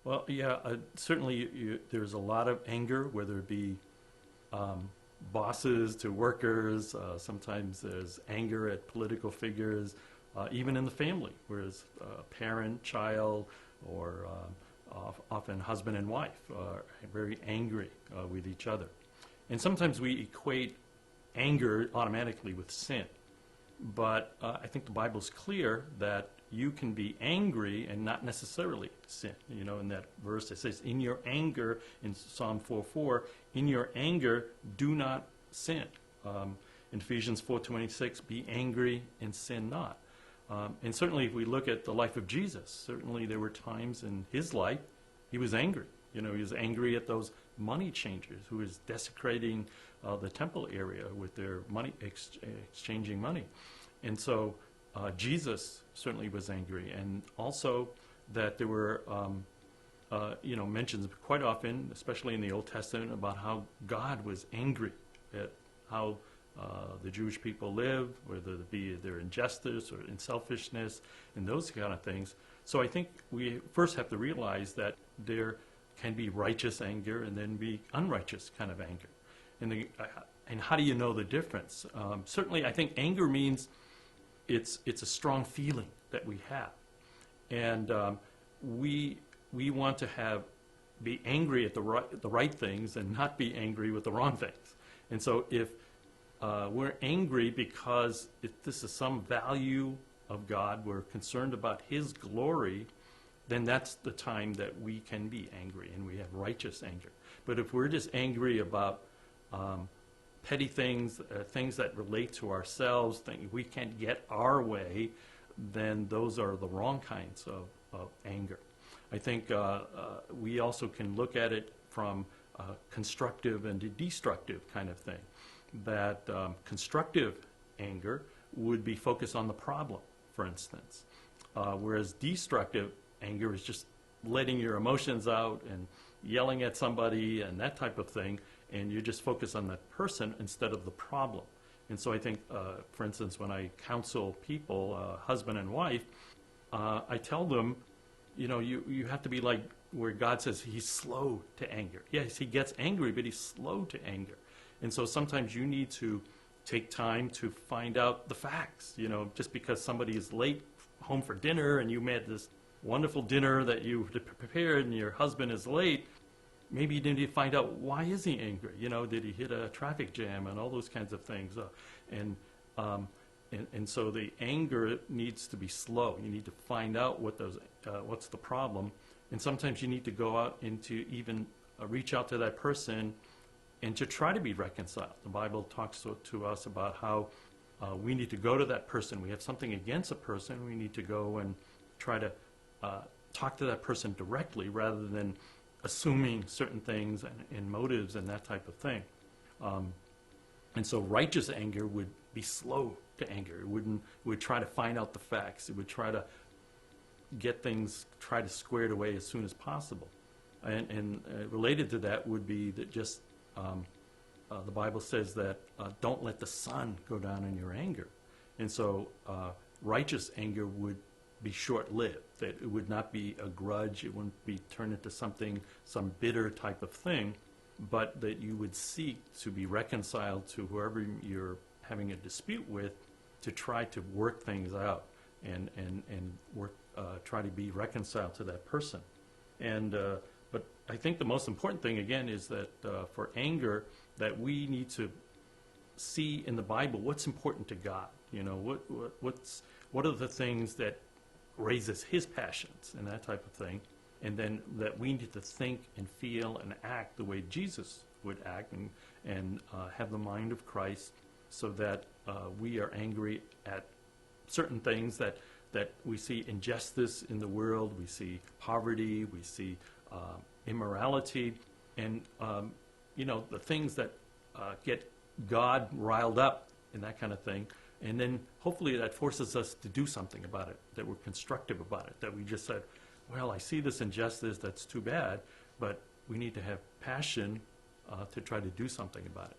Well, yeah, certainly there's a lot of anger, whether it be um, bosses to workers. Sometimes there's anger at political figures, even in the family, whereas parent, child, or often husband and wife are very angry with each other. And sometimes we equate anger automatically with sin. But I think the Bible's clear that you can be angry and not necessarily sin. You know, in that verse it says, in your anger, in Psalm 4:4, in your anger, do not sin. In Ephesians 4:26, be angry and sin not. And certainly if we look at the life of Jesus, certainly there were times in his life he was angry. You know, he was angry at those money changers who was desecrating the temple area with their money, exchanging money. And so Jesus certainly was angry. And also that there were, mentions quite often, especially in the Old Testament, about how God was angry at how the Jewish people live, whether it be their injustice or in selfishness and those kind of things. So I think we first have to realize that there can be righteous anger and then be unrighteous kind of anger. And how do you know the difference? Certainly, I think anger means it's a strong feeling that we have, and we want to be angry at the right things and not be angry with the wrong things. And so if we're angry because this is some value of God, we're concerned about His glory, then that's the time that we can be angry and we have righteous anger. But if we're just angry about petty things, things that relate to ourselves, things we can't get our way, then those are the wrong kinds of anger. I think we also can look at it from constructive and destructive kind of thing. That constructive anger would be focused on the problem, for instance, whereas destructive anger is just letting your emotions out and yelling at somebody and that type of thing, and you just focus on that person instead of the problem. And so I think, for instance, when I counsel people, husband and wife, I tell them, you have to be like where God says He's slow to anger. Yes, He gets angry, but He's slow to anger. And so sometimes you need to take time to find out the facts. Just because somebody is late home for dinner and you made this wonderful dinner that you prepared and your husband is late, maybe you need to find out, why is he angry? Did he hit a traffic jam and all those kinds of things? And so the anger needs to be slow. You need to find out what's the problem. And sometimes you need to go out and to even reach out to that person and to try to be reconciled. The Bible talks to us about how we need to go to that person. We have something against a person. We need to go and try to talk to that person directly rather than assuming certain things and motives and that type of thing. And so righteous anger would be slow to anger. It would try to find out the facts. It would try to get things, try to square it away as soon as possible. And related to that would be that just the Bible says that don't let the sun go down in your anger. And so righteous anger would be short-lived, that it would not be a grudge, it wouldn't be turned into some bitter type of thing, but that you would seek to be reconciled to whoever you're having a dispute with, to try to work things out and work, try to be reconciled to that person. But I think the most important thing, again, is that for anger, that we need to see in the Bible what's important to God. What are the things that raises His passions and that type of thing, and then that we need to think and feel and act the way Jesus would act and have the mind of Christ, so that we are angry at certain things that we see injustice in the world, we see poverty, we see immorality, and the things that get God riled up and that kind of thing. And then hopefully that forces us to do something about it, that we're constructive about it, that we just said, well, I see this injustice, that's too bad, but we need to have passion to try to do something about it.